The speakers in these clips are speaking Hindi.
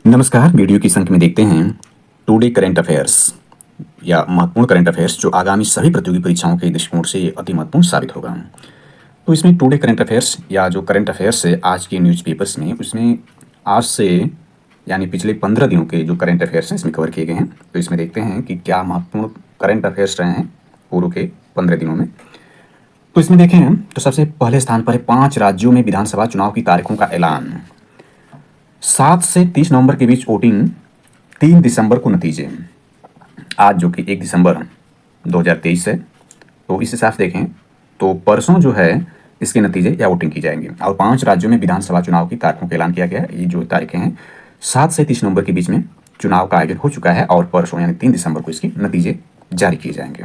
नमस्कार। वीडियो की संख्या में देखते हैं टुडे करंट अफेयर्स या महत्वपूर्ण करंट अफेयर्स जो आगामी सभी प्रतियोगी परीक्षाओं के दृष्टिकोण से अति महत्वपूर्ण साबित होगा। तो इसमें टुडे करंट अफेयर्स या जो करंट अफेयर्स है आज के न्यूज़पेपर्स में, उसमें आज से यानी पिछले 15 दिनों के जो करंट अफेयर्स हैं इसमें कवर किए गए हैं। तो इसमें देखते हैं कि क्या महत्वपूर्ण करंट अफेयर्स रहे हैं पूर्व के 15 दिनों में। तो इसमें देखें तो सबसे पहले स्थान पर है 5 राज्यों में विधानसभा चुनाव की तारीखों का ऐलान। 7 से 30 नवंबर के बीच वोटिंग, 3 दिसंबर को नतीजे। आज जो कि 1 दिसंबर 2023 है, तो इस हिसाब से देखें तो परसों जो है इसके नतीजे या वोटिंग की जाएंगी। और 5 राज्यों में विधानसभा चुनाव की तारीखों का ऐलान किया गया है। ये जो तारीखें हैं 7 से 30 नवंबर के बीच में चुनाव का आयोजन हो चुका है और परसों यानी 3 दिसंबर को इसके नतीजे जारी किए जाएंगे।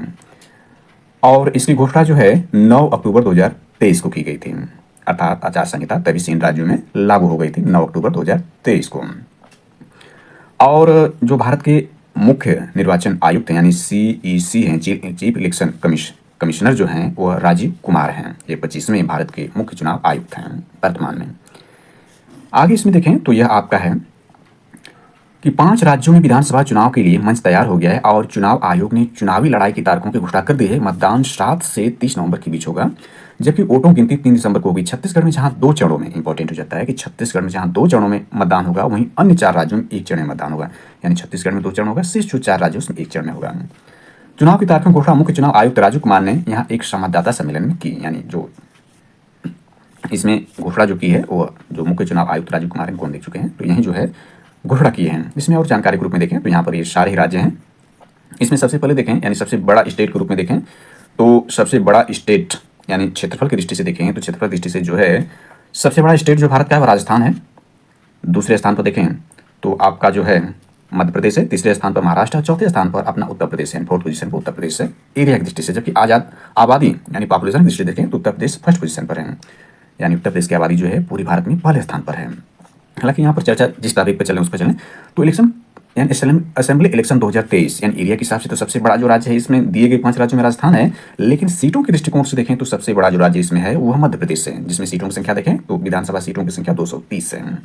और इसकी घोषणा जो है 9 अक्टूबर 2023 को की गई थी, अर्थात आचार संहिता तभी से इन राज्यों में लागू हो गई थी 9 अक्टूबर 2023 को। और जो भारत के मुख्य निर्वाचन आयुक्त हैं यानी CEC हैं, चीफ इलेक्शन कमिश्नर जो हैं वह राजीव कुमार हैं। ये 25वें भारत के मुख्य चुनाव आयुक्त हैं वर्तमान में। आगे इसमें देखें तो यह आपका है कि 5 राज्यों में विधानसभा चुनाव के लिए मंच तैयार हो गया है और चुनाव आयोग ने चुनावी लड़ाई की तारीखों की घोषणा कर दी है। मतदान 7 से 30 नवंबर के बीच होगा, जबकि वोटों की गिनती 3 दिसंबर को होगी। छत्तीसगढ़ में जहां 2 चरणों में, इंपॉर्टेंट हो जाता है कि छत्तीसगढ़ में जहां 2 चरणों में मतदान होगा, वहीं अन्य 4 राज्यों में 1 चरण में मतदान होगा। यानी छत्तीसगढ़ में 2 चरण होगा, शेष जो 4 राज्यों उसमें 1 चरण में होगा। चुनाव की तारीखों की घोषणा मुख्य चुनाव आयुक्त राजीव कुमार ने यहाँ एक संवाददाता सम्मेलन में की। यानी जो इसमें घोषणा जो की है वो जो मुख्य चुनाव आयुक्त राजीव कुमार इनको देख चुके हैं, तो यहीं जो है घोषणा की है। इसमें और जानकारी के रूप में देखें तो यहाँ पर ये सारे ही राज्य हैं। इसमें सबसे पहले देखें यानी सबसे बड़ा स्टेट के रूप में देखें तो सबसे बड़ा स्टेट यानी क्षेत्रफल की दृष्टि से देखें तो क्षेत्रफल की दृष्टि से जो है सबसे बड़ा स्टेट जो भारत का है वो राजस्थान है। दूसरे स्थान पर देखें तो आपका जो है मध्य प्रदेश है। तीसरे स्थान पर महाराष्ट्र है। चौथे स्थान पर अपना उत्तर प्रदेश है, फोर्थ पोजीशन पर उत्तर प्रदेश है एरिया की दृष्टि से। जबकि आजाद आबादी यानी पॉपुलेशन की दृष्टि से देखें तो उत्तर प्रदेश फर्स्ट पोजीशन पर है। यानी उत्तर प्रदेश की आबादी जो है पूरी भारत में पहले स्थान पर है। हालांकि यहाँ पर चर्चा जिस टॉपिक पर चलें उस पर चलें तो इलेक्शन यानी असेंबली इलेक्शन 2023 यानी एरिया के हिसाब से तो सबसे बड़ा जो राज्य है इसमें दिए गए 5 राज्यों में राजस्थान है। लेकिन सीटों के दृष्टिकोण से देखें तो सबसे बड़ा जो राज्य इसमें है वह मध्य प्रदेश है, जिसमें सीटों की संख्या देखें तो विधानसभा सीटों की संख्या 230 है।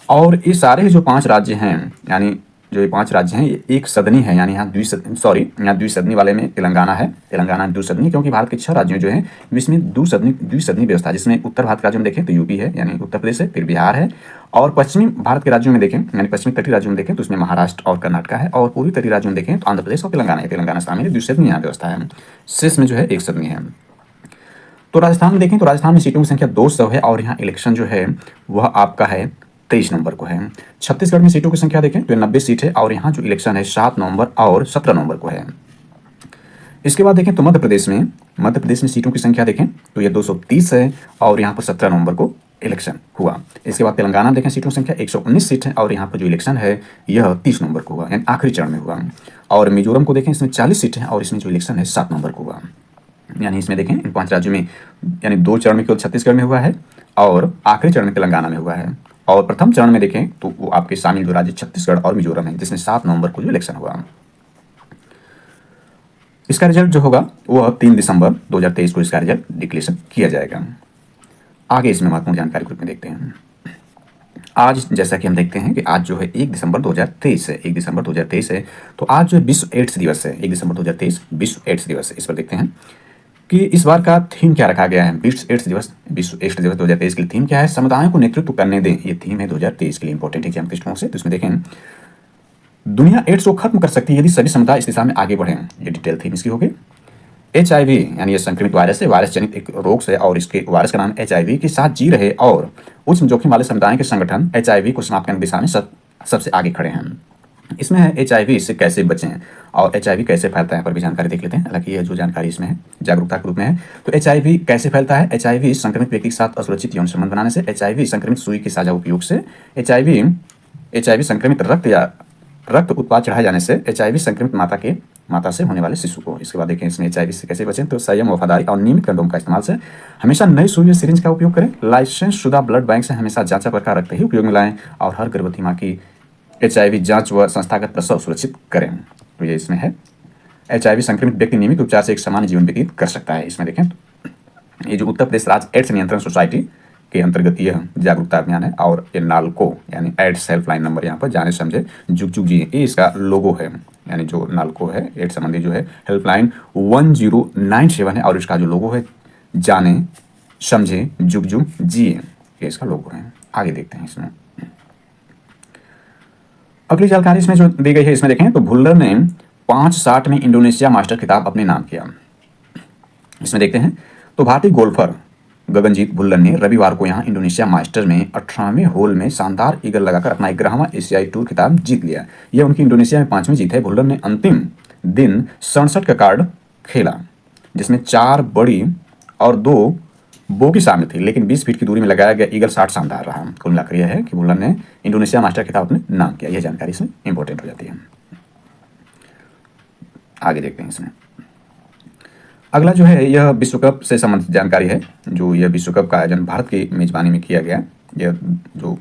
और ये सारे जो 5 राज्य हैं यानी जो ये 5 राज्य हैं ये एक सदनी है। यानी यहाँ द्विसदनी वाले में तेलंगाना है। तेलंगाना द्विसदनी क्योंकि भारत के 6 राज्यों जो है इसमें द्विसदनी व्यवस्था, जिसमें उत्तर भारत के राज्यों में देखें तो यूपी है यानी उत्तर प्रदेश है, फिर बिहार है। और पश्चिमी भारत के राज्यों में देखें यानी पश्चिमी तटीय राज्यों में देखें तो उसमें महाराष्ट्र और कर्नाटक है। और पूर्वी तटीय राज्यों में देखें तो आंध्र प्रदेश और तेलंगाना है। तेलंगाना शामिल है, द्विसदनी यहाँ व्यवस्था है। शेष में जो है एक सदनी है। तो राजस्थान में देखें तो राजस्थान में सीटों की संख्या 200 है और यहाँ इलेक्शन जो है वह आपका है 23 नवंबर को है। छत्तीसगढ़ में सीटों की संख्या देखें तो 90 सीट है और यहाँ जो इलेक्शन है 7 नवंबर और 17 नवंबर को है। इसके बाद देखें तो मध्य प्रदेश में सीटों की संख्या देखें तो यह 230 है और यहाँ पर 17 नवंबर को इलेक्शन हुआ। इसके बाद तेलंगाना देखें सीटों की संख्या 119 सीट है और यहाँ पर जो इलेक्शन है यह 30 नवंबर को हुआ यानी आखिरी चरण में हुआ। और मिजोरम को देखें इसमें 40 सीट है और इसमें जो इलेक्शन है 7 नवंबर को हुआ। यानी इसमें देखें इन 5 राज्यों में यानी 2 चरण में केवल छत्तीसगढ़ में हुआ है और आखिरी चरण में तेलंगाना में हुआ है। और प्रथम चरण में देखें तो वो आपके शामिल जो राज्य छत्तीसगढ़ और मिजोरम है, जिसमें 7 नवंबर को जो इलेक्शन हुआ। इसका रिजल्ट जो होगा वह 3 दिसंबर 2023 को इसका रिजल्ट डिक्लेरेशन किया जाएगा। आगे इसमें महत्वपूर्ण जानकारी के रूप में देखते हैं। आज जैसा कि हम देखते हैं कि आज जो है 1 दिसंबर 2023 है, 1 दिसंबर 2023 है। तो आज जो है विश्व एड्स दिवस है, 1 दिसंबर 2023 विश्व एड्स दिवस है। इस पर देखते हैं कि इस बार का थीम क्या रखा गया है। विश्व एड्स दिवस 2023 के लिए थीम क्या है, समुदायों को नेतृत्व करने दें। ये थीम है 2023 के लिए इंपॉर्टेंट एग्जाम दृष्टिकोण से। तो इसमें देखें दुनिया एड्स को खत्म कर सकती है यदि सभी समुदाय इस दिशा में आगे बढ़ें। ये डिटेल थीम इसकी होगी। HIV यानी ये संक्रमित वायरस है, वायरस जनित एक रोग से और इसके वायरस का नाम HIV के साथ जी रहे और उच्च जोखिम वाले समुदायों के संगठन HIV को समाप्त करने की दिशा में सबसे आगे खड़े हैं। इसमें है HIV से कैसे बचें और HIV कैसे फैलता है पर भी जानकारी देख लेते हैं। हालांकि यह जो जानकारी इसमें है जागरूकता के रूप में है। तो HIV कैसे फैलता है। HIV संक्रमित व्यक्ति के साथ असुरक्षित यौन संबंध बनाने से, HIV संक्रमित सुई के साझा उपयोग से, HIV संक्रमित रक्त उत्पाद चढ़ाए जाने से, HIV संक्रमित माता से होने वाले शिशु को। इसके बाद देखें इसमें HIV से कैसे बचें। तो संयम, वफादारी और नियमित कंडोम का इस्तेमाल से, हमेशा नई सुई या सिरिंज का उपयोग करें, लाइसेंस शुदा ब्लड बैंक से हमेशा जांचा प्रकार रखते ही उपयोग में लाएं और हर गर्भवती माँ की HIV जांच व संस्थागत प्रसव सुरक्षित करें। तो ये इसमें है। HIV संक्रमित व्यक्ति नियमित उपचार से एक सामान्य जीवन व्यतीत कर सकता है। इसमें देखें ये जो उत्तर प्रदेश राज्य एड्स नियंत्रण सोसाइटी के अंतर्गत यह जागरूकता अभियान है। और ये नाल्को यानी एड्स हेल्पलाइन नंबर यहाँ पर जाने समझे जुग जुग जी, ये इसका लोगो है, यानी जो नाल्को है एड्स संबंधी जो है हेल्पलाइन 1097 है और इसका जो लोगो है जाने समझे जुग जुग जिए, ये इसका लोगो है। आगे देखते हैं इसमें अगली जानकारी इसमें जो दी गई है, इसमें देखें तो भुल्लर ने 560 में इंडोनेशिया मास्टर खिताब अपने नाम किया। इसमें देखते हैं तो भारतीय गोल्फर गगनजीत भुल्लर ने रविवार को यहां इंडोनेशिया मास्टर में 18वें होल में शानदार ईगल लगाकर अपना 11वां एशियाई टूर खिताब जीत लिया। यह उनकी इंडोनेशिया में 5वीं जीत है। भुल्लर ने अंतिम दिन 67 का कार्ड खेला जिसमें 4 बड़ी और 2 बोगी शामिल थी, लेकिन 20 फीट की दूरी में लगाया गया ईगल 60 शानदार रहा। कुल मिलाकर यह है कि भुल्लर ने इंडोनेशिया मास्टर खिताब अपने नाम किया। यह जानकारी इसमें इंपॉर्टेंट हो जाती है। आगे देखते हैं इसमें अगला जो है यह विश्व कप से संबंधित जानकारी है। जो यह विश्व कप का आयोजन भारत की मेजबानी में किया गया, यह जो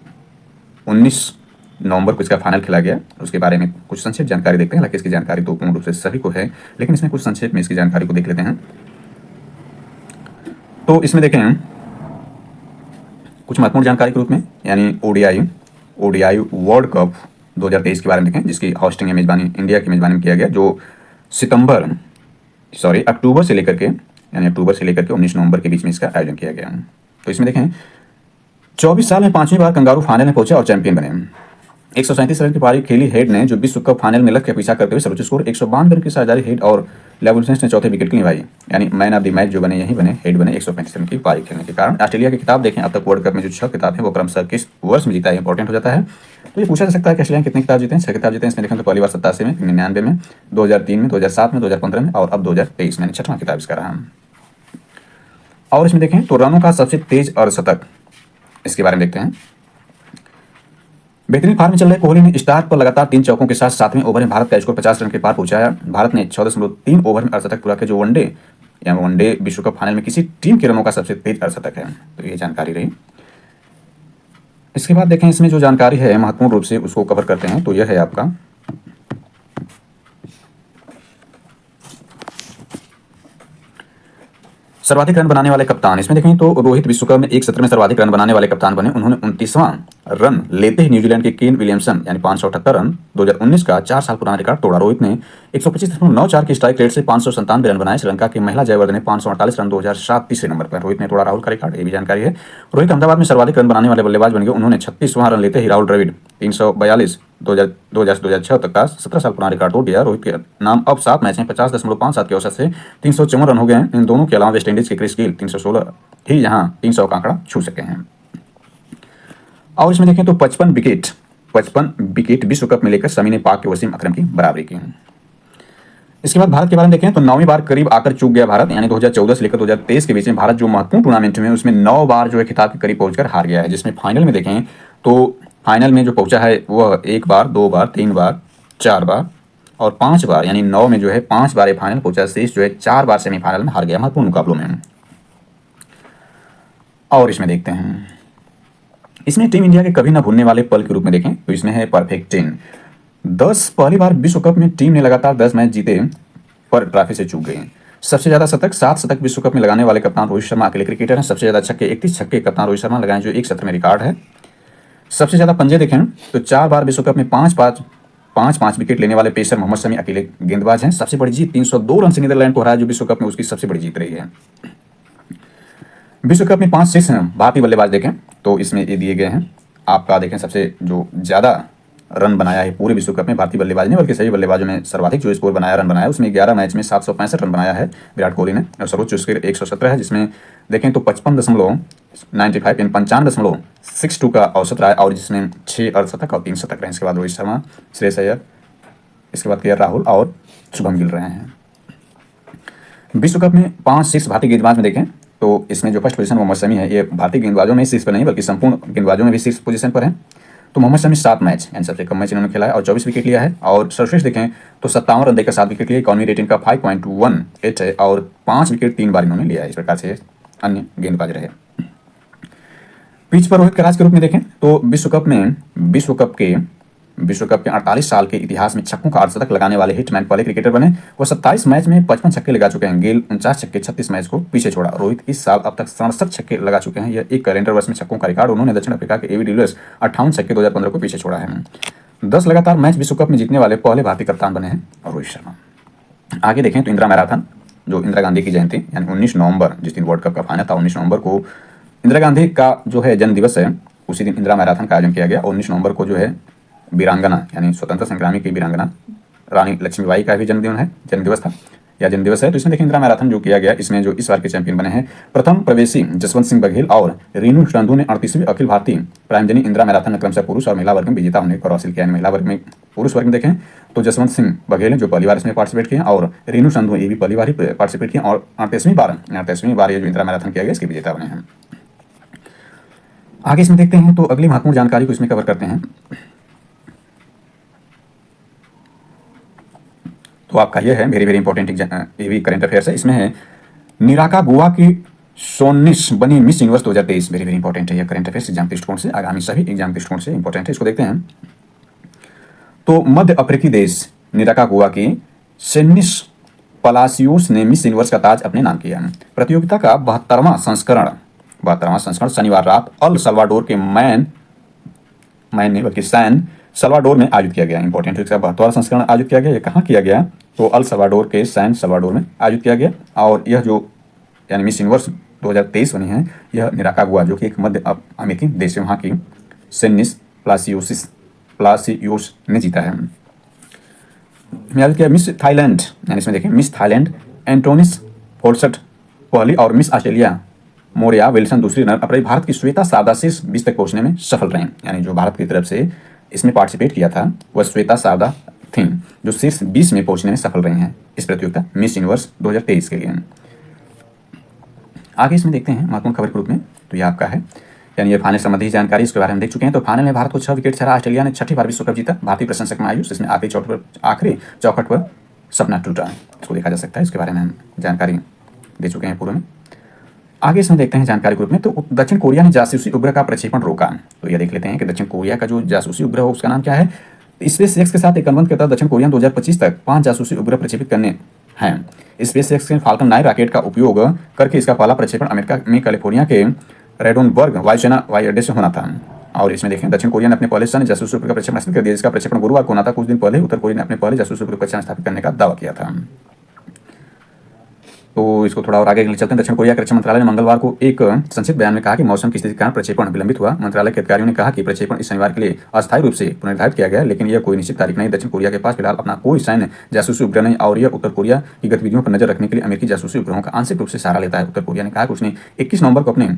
19 नवंबर को इसका फाइनल खेला गया, उसके बारे में कुछ संक्षिप्त जानकारी देखते हैं। हालांकि इसकी जानकारी तो पूर्ण रूप से सभी को है, लेकिन इसमें कुछ संक्षेप में इसकी जानकारी को देख लेते हैं। तो इसमें देखें कुछ महत्वपूर्ण जानकारी के रूप में, यानी ओडीआई वर्ल्ड कप 2023 के बारे में देखें, जिसकी होस्टिंग या मेजबानी इंडिया की मेजबानी में किया गया, जो अक्टूबर से लेकर के 19 नवंबर के बीच में इसका आयोजन किया गया। तो इसमें देखें 24 साल में 5वीं बार कंगारू फाइनल में पहुंचे और चैंपियन बने। 137 रन की पारी खेली हेड ने, जो विश्व कप फाइनल में लक्ष्य पीछा करते हुए सर्वोच्च स्कोर 152 रन की साझेदारी हेड और लेवलसेंस ने चौथे विकेट की निभाई, यानी मैन ऑफ द मैच जो बने यही बने, हेड बने 135 रन की पारी खेलने के कारण। ऑस्ट्रेलिया की खिताब देखें, अब तक वर्ल्ड कप में जो 6 खिताब है वो क्रमशः किस वर्ष में जीता है, इंपॉर्टेंट हो जाता है। तो ये पूछा जा सकता है कि ऑस्ट्रेलिया कितने खिताब जीते हैं। 6 खिताब जीते हैं। इसमें देखें तो पहली बार 87 में, 99 में, 2003 में, 2007 में, 2015 में और अब 2023 में, 6वां खिताब इसका रहा। और इसमें देखें तो रनों का सबसे तेज अर्धशतक, इसके बारे में देखते हैं। बेहतरीन फॉर्म में चल रहे कोहली ने स्टार्ट पर लगातार 3 चौकों के साथ 7वें ओवर में भारत का स्कोर 50 रन के पार पहुंचाया। भारत ने 14.3 ओवर में अर्धशतक पूरा किया, जो वनडे विश्व कप फाइनल में किसी टीम के रनों का सबसे तेज अर्धशतक है। तो ये जानकारी रही। इसके बाद देखें इसमें जो जानकारी है महत्वपूर्ण रूप से उसको कवर करते हैं। तो यह है आपका सर्वाधिक रन बनाने वाले कप्तान। इसमें देखें तो रोहित विश्व कप में एक सत्र में सर्वाधिक रन बनाने वाले कप्तान बने। उन्होंने 29वां रन लेते ही न्यूजीलैंड के केन विलियमसन यानी 578 रन 2019 का 4 साल पुराना रिकॉर्ड तोड़ा। रोहित ने 125.94 की स्ट्राइक रेट से 597 रन बनाए। श्रीलंका की महिला जयवर्धने ने 548 रन 2007 तीसरे नंबर पर। रोहित ने तोड़ा राहुल का रिकॉर्ड, ये भी जानकारी है। रोहित अहमदाबाद में सर्वाधिक रन बनाने वाले बल्लेबाज बन गए। उन्होंने 36वां रन लेते ही राहुल द्रविड़ 342 2006 तक का 17 साल पुराना रिकॉर्ड तोड़ दिया। रोहित के नाम अब 7 मैच में 50.57 के औसत से 354 रन हो गए हैं। इन दोनों के अलावा वेस्टइंडीज के क्रिस गेल 316 ही यहाँ 300 का आंकड़ा छू सके हैं। और इसमें देखें तो 55 विकेट विश्व कप में लेकर शमी ने पाक के वसीम अकरम की बराबरी की। इसके बाद भारत के बारे में देखें तो 9वीं बार करीब आकर चूक गया भारत, यानी 2014 से लेकर 2023 के बीच में भारत जो महत्वपूर्ण टूर्नामेंट में उसमें 9 बार जो है खिताब के करीब पहुंचकर हार गया है। जिसमें फाइनल में देखें तो फाइनल में जो पहुंचा है वह 1 बार, 2 बार, 3 बार, 4 बार और 5 बार, यानी 9 में जो है 5 बार फाइनल पहुंचा। शेष जो है 4 बार सेमीफाइनल में हार गया महत्वपूर्ण मुकाबलों में। और इसमें देखते हैं इसमें टीम इंडिया के कभी ना भूलने वाले पल के रूप में देखें तो इसमें है परफेक्ट 10। पहली बार विश्व कप में टीम ने लगातार 10 मैच जीते पर ट्रॉफी से चूक गए। सबसे ज्यादा शतक 7 शतक विश्व कप में लगाने वाले कप्तान रोहित शर्मा अकेले क्रिकेटर हैं। सबसे ज्यादा छक्के 31 छक्के कप्तान रोहित शर्मा लगाए, जो एक सत्र में रिकॉर्ड है। सबसे ज्यादा पंजे देखें तो 4 बार विश्व कप में 5 विकेट लेने वाले पेसर मोहम्मद शमी अकेले गेंदबाज हैं। सबसे बड़ी जीत 302 रन से नीदरलैंड को हराया, जो विश्व कप में उसकी सबसे बड़ी जीत रही है। विश्व कप में 5 शीर्ष भारतीय बल्लेबाज देखें तो इसमें ये दिए गए हैं। आपका देखें सबसे जो ज्यादा रन बनाया है पूरे विश्व कप में भारतीय बल्लेबाज ने, बल्कि सभी बल्लेबाजों में सर्वाधिक जो स्कोर बनाया, रन बनाया, उसमें 11 मैच में 765 रन बनाया है विराट कोहली ने, और सर्वोच्च स्कोर 117 है। जिसमें देखें तो 95.62 का औसत रहा है, और जिसमें 6 अर्धशतक और 3 शतक रहे। इसके बाद रोहित शर्मा, श्रेयस अय्यर, इसके बाद के राहुल और शुभम गिल रहे हैं। विश्व कप में 5 शीर्ष भारतीय गेंदबाज में देखें तो इसमें जो फर्स्ट पोजीशन मोहम्मद शमी है, ये भारतीय गेंदबाजों में शीर्ष पर नहीं बल्कि संपूर्ण गेंदबाजों में भी शीर्ष पोजीशन पर है। तो मोहम्मद शमी 7 मैच यानी सबसे कम मैच इन्होंने खेला है और 24 विकेट लिया है। और सर्वश्रेष्ठ देखें तो 57 रन देकर 7 विकेट लिए, इकोनॉमी रेटिंग का 5.18 है और 5 विकेट 3 बार इन्होंने लिया है। इस प्रकार से अन्य गेंदबाज रहे। पिच पर रोहित के राज के रूप में देखें तो विश्व कप के विश्व कप के 48 साल के इतिहास में छक्कों का अर्धशतक लगाने वाले हिटमैन पहले क्रिकेटर बने। वो 27 मैच में 55 छक्के लगा चुके हैं। गेल 49 छक्के 36 मैच को पीछे छोड़ा। रोहित इस साल अब तक 67 छक्के लगा चुके हैं। यह एक कैलेंडर वर्ष में छक्कों का रिकॉर्ड। उन्होंने दक्षिण अफ्रीका के एबी डिविलियर्स 58 छक्के 2015 को पीछे छोड़ा है। 10 लगातार मैच विश्व कप में जीतने वाले पहले भारतीय कप्तान बने हैं रोहित शर्मा। आगे देखें तो इंदिरा मैराथन, जो इंदिरा गांधी की जयंती यानी 19 नवंबर, जिस दिन वर्ल्ड कप का फाइनल था 19 नवंबर को इंदिरा गांधी का जो है जन्म दिवस है, उसी दिन इंदिरा मैराथन का आयोजन किया गया। 19 नवंबर को जो है वीरांगना यानी स्वतंत्र संग्रामी की वीरांगना रानी लक्ष्मीबाई का भी जन्म दिवस था या जन्म दिवस है। तो इसमें देखिए इंदिरा मैराथन जो किया गया, इसमें जो इस बार के चैंपियन बने हैं प्रथम प्रवेशी जसवंत सिंह बघेल और रीनू संधू ने 38वीं अखिल भारतीय प्राइमजनी इंदिरा मैराथन में क्रमशः पुरुष और महिला वर्ग में विजेता होने को हासिल किया है। महिला वर्ग में, पुरुष वर्ग में देखें तो जसवंत सिंह बघेल जो पहली बार इसमें पार्टिसिपेट किए और रीनू संधू ये भी पहली बार ही पार्टिसिपेट किए और 38वीं बार ये जो इंदिरा मैराथन किया गया इसके विजेता बने हैं। आगे इसमें देखते हैं तो अगली महत्वपूर्ण जानकारी को इसमें कवर करते हैं। तो आपका यह है वेरी वेरी इंपॉर्टेंट ये भी करंट अफेयर्स है। इसमें है निराका गोवा की सोनिस बनी miss universe 2023। Very very important है यह करंट अफेयर्स एग्जाम दृष्टिकोण से, आगामी सभी एग्जाम दृष्टिकोण से इंपॉर्टेंट है। इसको देखते हैं तो मध्य अफ्रीकी देश निराका गोवा की सेनिस पलासियोस ने मिस यूनिवर्स का ताज अपने नाम किया। प्रतियोगिता का 72वां संस्करण शनिवार रात अल सल्वाडोर के सैन सल्वाडोर में आयोजित किया गया। इंपॉर्टेंट है, इसका 72वां संस्करण आयोजित किया गया। ये कहाँ किया गया तो अल सल्वाडोर के सैन सल्वाडोर में आयोजित किया गया। और यह जो यानी मिस यूनिवर्स 2023 बनी है, यह निराकागुआ जो कि एक मध्य अमेरिकी देश है, वहाँ की सेनिस प्लासियोस ने जीता है। याद किया मिस थाईलैंड, यानी इसमें देखिए मिस थाईलैंड एंटोनिस फोर्सट पहली और मिस ऑस्ट्रेलिया मोरिया विल्सन दूसरी रनर अपने भारत की श्वेता शारदा शीर्ष 20 तक पहुंचने में सफल रहे। यानी जो भारत की तरफ से इसमें पार्टिसिपेट किया था वह श्वेता शारदा थी, जो शीर्ष 20 में पहुंचने में सफल रहे हैं इस प्रतियोगिता मिस यूनिवर्स 2023 के लिए। आगे इसमें देखते हैं महत्वपूर्ण खबर के रूप में, तो यह आपका है यानी ये फाइनल संबंधी जानकारी इसके बारे में देख चुके हैं। तो फाइनल में भारत को 6 विकेट से हरा ऑस्ट्रेलिया ने 6ठी बार विश्व कप जीता। भारतीय प्रशंसक मायूस, इसमें आखिरी चौखट पर सपना टूटा, इसको देखा जा सकता है। इसके बारे में हम जानकारी दे चुके हैं पूर्व में। आगे इसमें देखते हैं जानकारी के रूप में, तो दक्षिण कोरिया ने जासूसी उपग्रह का प्रक्षेपण रोका। तो यह देख लेते हैं कि दक्षिण कोरिया का जो जासूसी उपग्रह है उसका नाम क्या है। स्पेस एक्स के साथ एक अनुबंध के तहत दक्षिण कोरिया 2025 तक 5 जासूसी उपग्रह प्रक्षेपित करने हैं। स्पेस एक्स के फाल्कन 9 रॉकेट का उपयोग करके इसका पहला प्रक्षेपण अमेरिका में कैलिफोर्निया के रेडोनबर्ग वायुसेना वायुअड्डे से होना था। और इसमें देखें दक्षिण कोरिया ने अपने पहले सन जासूसी उपग्रह प्रक्षेपण स्थापित कर दिया, जिसका प्रक्षेपण गुरुवार को होना था। कुछ दिन पहले उत्तर कोरिया ने अपने पहले जासूसी उपग्रह प्रक्षेपण स्थापित करने का दावा किया था। तो इसको थोड़ा और आगे चलते हैं। दक्षिण कोरिया के रक्षा मंत्रालय ने मंगलवार को एक संक्षिप्त बयान में कहा कि मौसम की स्थिति के कारण प्रक्षेपण विलंबित हुआ। मंत्रालय के अधिकारियों ने कहा कि प्रक्षेपण इस शनिवार के लिए अस्थायी रूप से पुनर्निर्धारित किया गया, लेकिन यह कोई निश्चित तारीख नहीं। दक्षिण कोरिया के पास फिलहाल अपना कोई सैन्य जासूसी उपग्रह नहीं और यह उत्तर कोरिया की गतिविधियों पर नजर रखने के लिए अमेरिकी जासूसी उपग्रहों का आंशिक रूप से सहारा लेता है। उत्तर कोरिया ने कहा कि उसने 21 नवंबर को अपने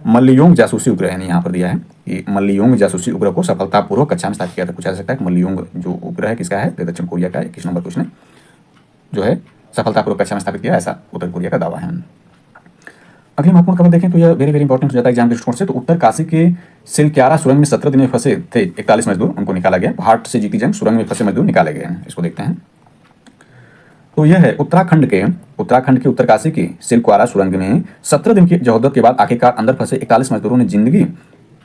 मल्लियोंग जासूसी उपग्रह यानी यहाँ पर दिया है कि मल्लियोंग जासूसी उपग्रह को सफलतापूर्वक कक्षा में स्थापित किया था। पूछा जा सकता है कि मल्लियोंग जो उपग्रह है किसका है, तो दक्षिण कोरिया का 21 नवंबर को उसने जो है सफलतापूर्वक कक्षा में स्थापित किया, ऐसा उत्तर कोरिया का दावा है। अगली महत्वपूर्ण खबर देखें तो यह वेरी वेरी इंपॉर्टेंट हो जाता है एग्जाम दृष्टिकोण से। तो उत्तर काशी के सिलक्यारा सुरंग में 17 दिन में फंसे थे 41 मजदूर, उनको निकाला गया। हार्ट से जीती जंग सुरंग में फंसे मजदूर निकाले गए। इसको देखते हैं। तो यह है उत्तराखंड के उत्तरकाशी की सिलक्यारा सुरंग में 17 दिन की जहदत के बाद आखिरकार अंदर फंसे 41 मजदूरों ने जिंदगी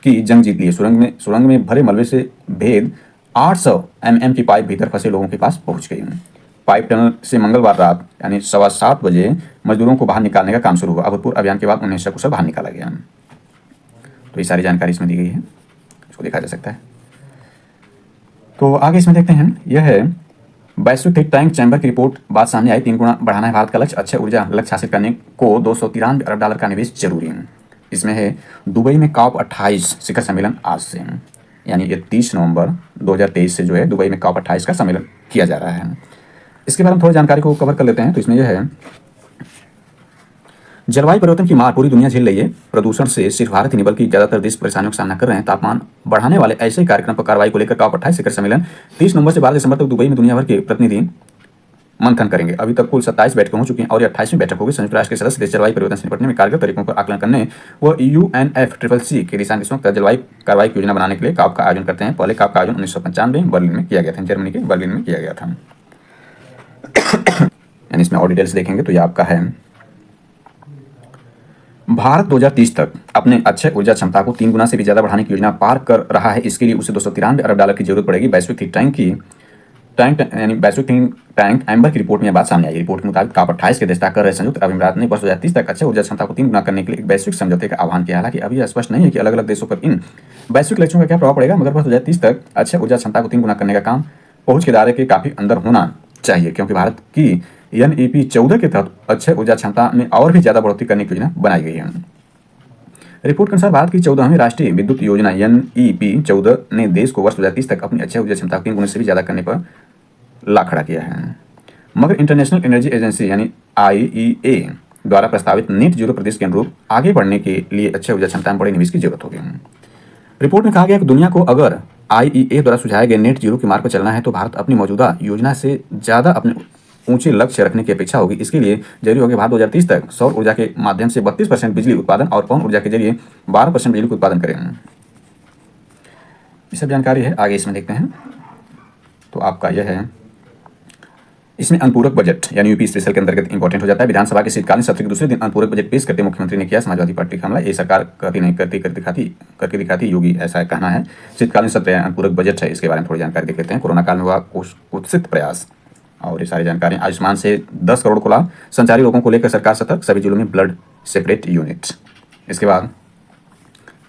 की जंग जीत ली। सुरंग में भरे मलबे से भेद 800 mm की पाइप भीतर फंसे लोगों के पास पहुंच गई। पाइप टनल से मंगलवार रात यानी 7:15 बजे मजदूरों को बाहर निकालने का काम शुरू हुआ। अभूतपूर्व अभियान के बाद उन्हें सकुशल बाहर निकाला गया। तो ये सारी जानकारी इसमें दी गई है, इसको देखा जा सकता है। तो आगे इसमें देखते हैं, यह है वैश्विक थिंक टैंक चैम्बर की रिपोर्ट। बात सामने आई, 3 गुना बढ़ाना है भारत का लक्ष्य। अक्षय ऊर्जा लक्ष्य हासिल करने को $293 अरब का निवेश जरूरी है। इसमें है दुबई में COP28 शिखर सम्मेलन आज से, यानी ये 30 नवंबर 2023 से जो है दुबई में COP28 का सम्मेलन किया जा रहा है। इसके बारे में थोड़ी जानकारी को कवर कर लेते हैं। तो इसमें यह है जलवायु परिवर्तन की मार पूरी दुनिया झेल रही है। प्रदूषण से सिर्फ भारत ही नहीं बल्कि ज्यादातर देश परेशानियों का सामना कर रहे हैं। तापमान बढ़ाने वाले ऐसे कार्यक्रम पर कार्रवाई को लेकर COP28 शिखर सम्मेलन 30 नवंबर से 12 दिसंबर तक दुबई में दुनिया भर के प्रतिनिधि मंथन करेंगे। अभी तक कुल 27 बैठकें हो चुकी हैं और ये 28वीं बैठक होगी। संयुक्त राष्ट्र के सदस्य देश जलवायु परिवर्तन से निपटने में कारगर तरीकों पर आकलन करने व UNFCCC के दिशा निर्देशों तक जलवायु कार्रवाई की योजना बनाने के लिए COP का आयोजन करते हैं। पहले COP का आयोजन 1995 में बर्लिन में किया गया था, जर्मनी के बर्लिन में किया गया था। यानी इसमें और डिटेल्स देखेंगे तो ये आपका है भारत 2030 तक अपने अक्षय ऊर्जा क्षमता को 3 गुना से भी ज़्यादा बढ़ाने की योजना पार कर रहा है। इसके लिए उसे $293 अरब की जरूरत पड़ेगी। वैश्विक थिंक टैंक की वैश्विक थिंक टैंक एम्बर की रिपोर्ट में यह बात सामने आई। रिपोर्ट के मुताबिक COP28 की अध्यक्षता कर रहे संयुक्त अरब अमीरात ने वर्ष 2030 तक अक्षय ऊर्जा क्षमता को 3 गुना करने के लिए एक वैश्विक समझौते का आह्वान किया। हालांकि अभी यह स्पष्ट नहीं है कि अलग अलग देशों पर इन वैश्विक लक्ष्यों का क्या प्रभाव पड़ेगा, मगर वर्ष 2030 तक अक्षय ऊर्जा क्षमता को 3 गुना करने का काम पहुंच के दायरे के काफी अंदर होना चाहिए, क्योंकि भारत की NEP 14 के तहत अक्षय ऊर्जा क्षमता में और भी ज्यादा बढ़ोतरी करने की योजना बनाई गई है। रिपोर्ट के अनुसार भारत की 14वीं राष्ट्रीय विद्युत योजना NEP 14 ने देश को वर्ष 2030 तक अपनी अक्षय ऊर्जा क्षमता को 3 गुना से भी ज्यादा करने पर ला खड़ा किया है। मगर इंटरनेशनल एनर्जी एजेंसी यानी IEA द्वारा प्रस्तावित नेट जीरो प्रदेश के अनुरूप आगे बढ़ने के लिए अक्षय ऊर्जा क्षमता में बड़े निवेश की जरूरत होगी। रिपोर्ट में कहा गया कि दुनिया को अगर IEA द्वारा सुझाए गए नेट जीरो के मार्ग पर चलना है तो भारत अपनी मौजूदा योजना से ज्यादा अपने ऊंचे लक्ष्य रखने की अपेक्षा होगी। इसके लिए जरूरी होगा भारत 2030 तक सौर ऊर्जा के माध्यम से 32% बिजली उत्पादन और पवन ऊर्जा के जरिए 12% बिजली का उत्पादन करें। ये सब जानकारी है, आगे इसमें देखते हैं। तो आपका यह है, इसमें अनुपूरक बजट यानी यूपी स्पेशल के अंतर्गत इंपॉर्टेंट हो जाता है। विधानसभा के शीतकालीन सत्र के दूसरे दिन अनुपूरक बजट पेश करते मुख्यमंत्री ने किया समाजवादी पार्टी का हमला। ये सरकार करती नहीं करके दिखाती योगी, ऐसा कहना है। शीतकालीन सत्र अनुपूरक बजट है, इसके बारे में थोड़ी जानकारी देख लेते हैं। कोरोना काल में हुआ कुत्सित प्रयास और ये सारी जानकारी। आयुष्मान से 10 करोड़ को लाभ, संचारी रोगों को लेकर सरकार सतर्क, सभी जिलों में ब्लड सेपरेट यूनिट। इसके बाद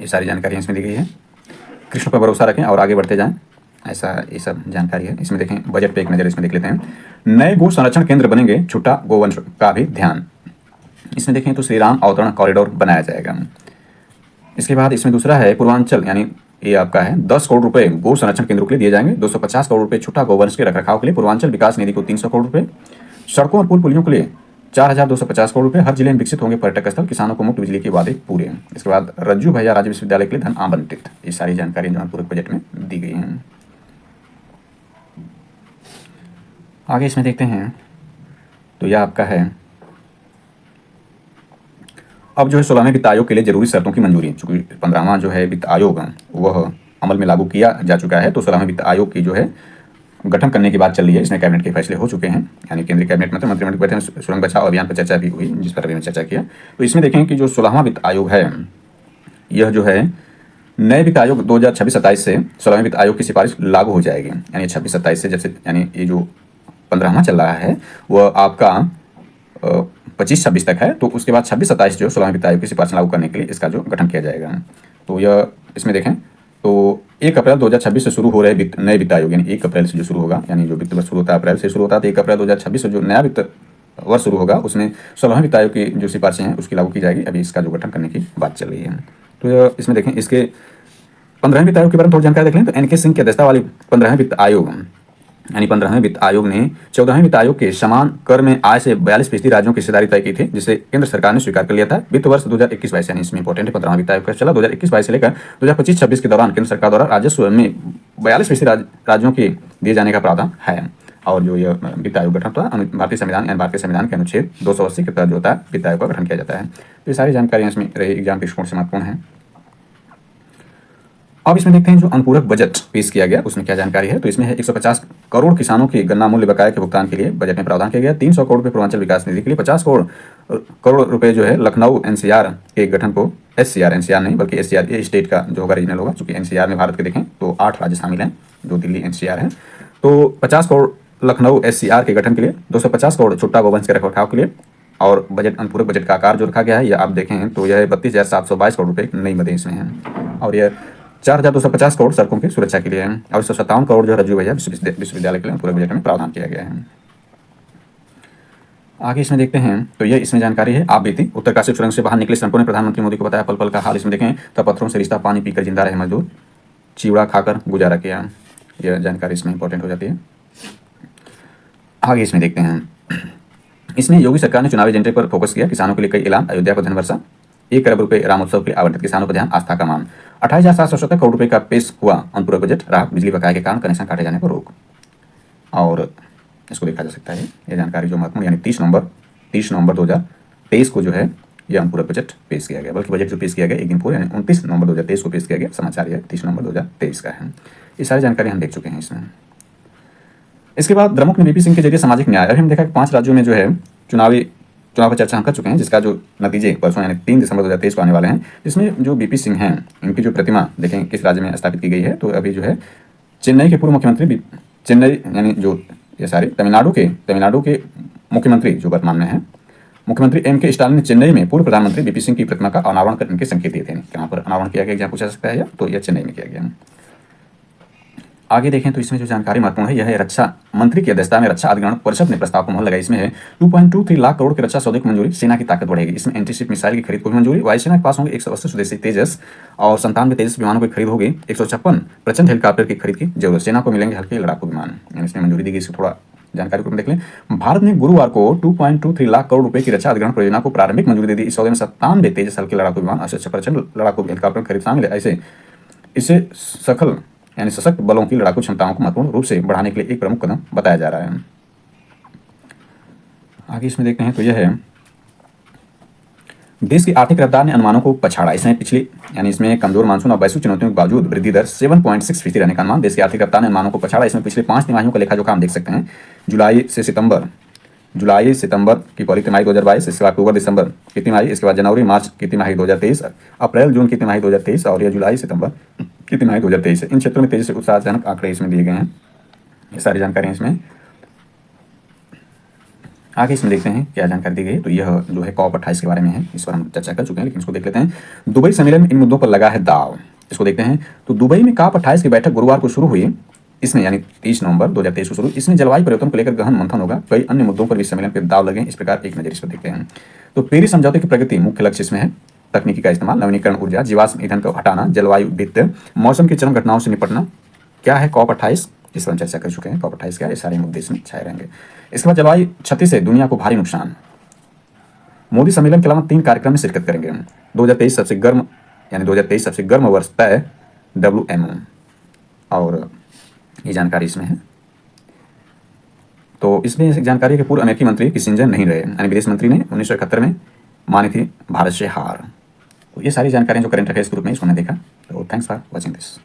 ये सारी जानकारी इसमें दी गई है। कृष्ण पर भरोसा रखें और आगे बढ़ते जाएं, ऐसा ये सब जानकारी है। इसमें देखें, बजट पे एक नज़र इसमें देख लेते हैं। नए गो संरक्षण केंद्र बनेंगे, छुट्टा गोवंश का भी ध्यान। इसमें देखें तो श्री राम अवतरण कॉरिडोर बनाया जाएगा। इसके बाद इसमें दूसरा है पूर्वांचल, यानी ये आपका है 10 करोड़ रुपए गो संरक्षण केंद्रों के लिए दिए जाएंगे। 250 करोड़ रुपए छुट्टा गोवंश के रखरखाव के लिए। पूर्वांचल विकास निधि को 300 करोड़ रुपए। सड़कों और पुल पुलियों के लिए 4250 करोड़ रुपए। हर जिले में विकसित होंगे पर्यटक स्थल, किसानों को मुफ्त बिजली के वादे पूरे। इसके बाद रज्जू भैया राज्य विश्वविद्यालय के लिए धन आवंटित। ये सारी जानकारी जो पूरे बजट में दी गई है। आगे इसमें देखते हैं तो यह आपका है, अब जो है 16वें वित्त आयोग के लिए जरूरी शर्तों की मंजूरी। चूंकि 15वां जो है वित्त आयोग वह अमल में लागू किया जा चुका है, तो 16वें वित्त आयोग की जो है गठन करने की बात चल रही है। इसमें कैबिनेट के फैसले हो चुके हैं, यानी केंद्रीय कैबिनेट में मंत्रिमंडल बैठक में सुरंग बचाओ अभियान पर चर्चा भी हुई, जिस पर अभी चर्चा किया। तो इसमें देखें कि जो 16वां वित्त आयोग है, यह जो है नए वित्त आयोग 2026-27 से 16वें वित्त आयोग की सिफारिश लागू हो जाएगी। यानी 26-27 से जैसे, यानी ये जो 15वां चल रहा है वह आपका 25-26 तक है, तो उसके बाद 26-27 जो 16वें वित्त आयोग की सिफारिश लागू करने के लिए इसका जो गठन किया जाएगा। तो यह इसमें देखें तो 1 अप्रैल 2026 से शुरू हो रहे नए वित्त आयोग, यानी 1 अप्रैल से जो शुरू होगा, यानी जो वित्त वर्ष शुरू होता है अप्रैल से शुरू होता है, तो 1 अप्रैल 2026 से जो नया वित्त वर्ष शुरू होगा उसमें 16वें वित्त आयोग की जो सिफारिशें हैं उसकी लागू की जाएगी। अभी इसका जो गठन करने की बात चल रही है। तो इसमें देखें, इसके 15वें वित्त आयोग के बारे में थोड़ी जानकारी देख लें। तो NK सिंह की अध्यक्षता वाली 15वें वित्त आयोग, यानी 15वें वित्त आयोग ने 14वें वित्त आयोग के समान कर में आय से 42% राज्यों की हिस्सेदारी तय की थी, जिसे केंद्र सरकार ने स्वीकार कर लिया था। वित्त वर्ष 2021-22, यानी इसमें इंपॉर्टेंट है 15वां वित्त आयोग का चला 2021-22 से लेकर 2025-26 के दौरान केंद्र सरकार द्वारा राजस्व में 42% राज्यों के दिए जाने का प्रावधान है। और जो यह वित्त आयोग गठन होता है भारतीय संविधान के अनुच्छेद 280 के तहत जो होता है वित्त आयोग का गठन किया जाता है। तो ये सारी जानकारियाँ इसमें रही, एग्जाम के दृष्टिकोण से महत्वपूर्ण है। अब इसमें देखते हैं जो अनुपूरक बजट पेश किया गया उसमें क्या जानकारी है। तो इसमें है 150 करोड़ किसानों के गन्ना मूल्य बकाया के भुगतान के लिए बजट में प्रावधान किया गया। 300 करोड़ रुपए पूर्वांचल विकास निधि के लिए। 50 करोड़ रुपए जो है लखनऊ NCR के गठन को, NCR नहीं बल्कि SCR, ये स्टेट का जो होगा रीजनल होगा। चूंकि NCR में भारत के देखें तो 8 राज्य शामिल हैं, जो दिल्ली NCR है। तो 50 करोड़ लखनऊ SCR के गठन के लिए, 250 करोड़ छुट्टा गोवंश के रखरखाव के लिए। और बजट अनुपूरक बजट का आकार जो रखा गया है यह आप देखें तो यह 32,722 करोड़ रुपए नई मदें इसमें हैं। और यह 4,250 करोड़ सड़कों की सुरक्षा के लिए है। और 157 करोड़ जो रज्जू भैया विश्वविद्यालय के लिए पूरे बजट में प्रावधान किया गया है। आगे इसमें देखते हैं तो यह इसमें जानकारी है। आप बीती उत्तरकाशी सुरंग से बाहर निकले श्रमिकों ने प्रधानमंत्री मोदी को बताया पल पल का हाल। इसमें देखें तो पत्थरों से रिश्ता पानी पीकर जिंदा रहे मजदूर, चिवड़ा खाकर गुजारा किया। यह जानकारी इसमें इंपॉर्टेंट हो जाती है। आगे इसमें देखते हैं, इसमें योगी सरकार ने चुनावी एजेंडे पर फोकस किया। किसानों के लिए कई ऐलान, अयोध्या को धन वर्षा, 1 अरब रुपए राम उत्सव के लिए आवंटित, किसानों का ध्यान, आस्था का मान। 28,770 करोड़ रुपए का पेश हुआ अनुपूरक बजट, राहत, बिजली बकाया के कारण कनेक्शन काटे जाने पर रोक। और इसको देखा जा सकता है, यह जानकारी जो महत्वपूर्ण, यानी 30 नवंबर 2023 को जो है यह अनुपूरक बजट पेश किया गया। बल्कि बजट जो पेश किया गया एक दिन पूर्व, यानी 29 नवंबर 2023 को पेश किया गया। समाचार यह 30 नवंबर 2023 का है। ये सारी जानकारी हम देख चुके हैं इसमें। इसके बाद द्रमुक ने VP सिंह के जरिए सामाजिक न्याय, अभी हम देखा कि 5 राज्यों में जो है चुनावी चुनाव पर चर्चा हम कर चुके हैं, जिसका जो नतीजे परसों यानी 3 दिसंबर 2023 को आने वाले हैं, जिसमें जो बीपी सिंह हैं, इनकी जो प्रतिमा देखें किस राज्य में स्थापित की गई है। तो अभी जो है चेन्नई के पूर्व मुख्यमंत्री, चेन्नई यानी जो ये सारे तमिलनाडु के मुख्यमंत्री जो वर्तमान में हैं, मुख्यमंत्री M.K. स्टालिन ने चेन्नई में पूर्व प्रधानमंत्री बीपी सिंह की प्रतिमा का अनावरण करने के संकेत दिए थे। कहाँ पर अनावरण किया गया, पूछा जा सकता है, तो यह चेन्नई में किया गया। आगे देखें तो इसमें जो जानकारी महत्वपूर्ण है, यह है रक्षा मंत्री की अध्यक्षता में रक्षा अधिग्रहण परिषद ने प्रस्ताव को मोहर लगाई। इसमें है 2.23 लाख करोड़ के रक्षा सौदे को मंजूरी, सेना की ताकत बढ़ेगी। इसमें एंटीशिप मिसाइल की खरीद को भी मंजूरी, वायुसेना के पास होंगे 180 स्वदेशी तेजस और 97 तेजस विमानों की खरीद होगी, 156 प्रचंड हेलीकॉप्टर की खरीद की जरूरत, सेना को मिलेंगे हल्के लड़ाकू विमान, यानी इसमें मंजूरी दी गई। इसको थोड़ा जानकारी को देख लें। भारत ने गुरुवार को 2.23 लाख करोड़ रुपए की रक्षा अधिग्रहण परियोजना को प्रारंभिक मंजूरी दे दी। इस सौदे में 97 तेजस हल्के लड़ाकू विमान, 88 प्रचंड लड़ाकू हेलीकॉप्टर खरीद शामिल है। ऐसे इसे सफल यानी सशक्त बलों की लड़ाकू क्षमताओं को महत्वपूर्ण रूप से बढ़ाने के लिए एक प्रमुख कदम बताया जा रहा है। आगे इसमें देखते हैं तो यह है देश की आर्थिक रफ्तार ने अनुमानों को पछाड़ा। इसमें पिछली यानी इसमें कमजोर मानसून और वैश्विक चुनौतियों के बावजूद वृद्धि दर 7.6% रहने का अनुमान। देश की आर्थिक रफ्तार ने अनुमानों को पछाड़ा। इसमें पिछले 5 तिमाहियों का लेखा जोखा हम देख सकते हैं। जुलाई सितंबर की पहली तिमाही 2022, इसके बाद अक्टूबर दिसंबर की तिमाही, इसके बाद जनवरी मार्च की तिमाही 2023, अप्रैल जून की तिमाही 2023 और यह जुलाई सितंबर की तिमाही 2023 है। इन क्षेत्रों में तेजी से उत्साहजनक आंकड़े इसमें दिए गए हैं। ये सारी जानकारी इसमें आगे इसमें देखते हैं क्या जानकारी दी गई है। तो यह जो है COP28 के बारे में है, इस पर हम चर्चा कर चुके हैं, लेकिन इसको देख लेते हैं। दुबई सम्मेलन में इन मुद्दों पर लगा है दाव, इसको देखते हैं। तो दुबई में COP28 की बैठक गुरुवार को शुरू हुई। इसमें यानी 30 नवंबर 2023 को शुरू। इसमें जलवायु परिवर्तन को लेकर गहन मंथन होगा। कई अन्य मुद्दों पर भी सम्मेलन पर दाव लगे। इस प्रकार एक नजर इस पर देखते हैं। तो पेरिस समझौते की प्रगति मुख्य लक्ष्य इसमें है तकनीकी का इस्तेमाल, नवीनीकरण ऊर्जा, जीवाश्म ईंधन को हटाना, जलवायु वित्त, मौसम की चरम घटनाओं से निपटना। क्या है COP28, इस पर हम चर्चा कर चुके हैं। COP28 क्या है, ये सारे मुद्दे इसमें छाए रहेंगे। इसके बाद जलवायु क्षति से दुनिया को भारी नुकसान। मोदी सम्मेलन के अलावा 3 कार्यक्रम में शिरकत करेंगे। 2023 सबसे गर्म वर्ष तय WMO, और ये जानकारी इसमें है। तो इसमें जानकारी के पूर्व अमेरिकी मंत्री किसिंजर नहीं रहे, यानी विदेश मंत्री ने 1971 में मानी थी भारत से हार। तो ये सारी जानकारियां जो करंट अफेयर्स के रूप में इसको हमने देखा। तो थैंक्स फॉर वॉचिंग दिस।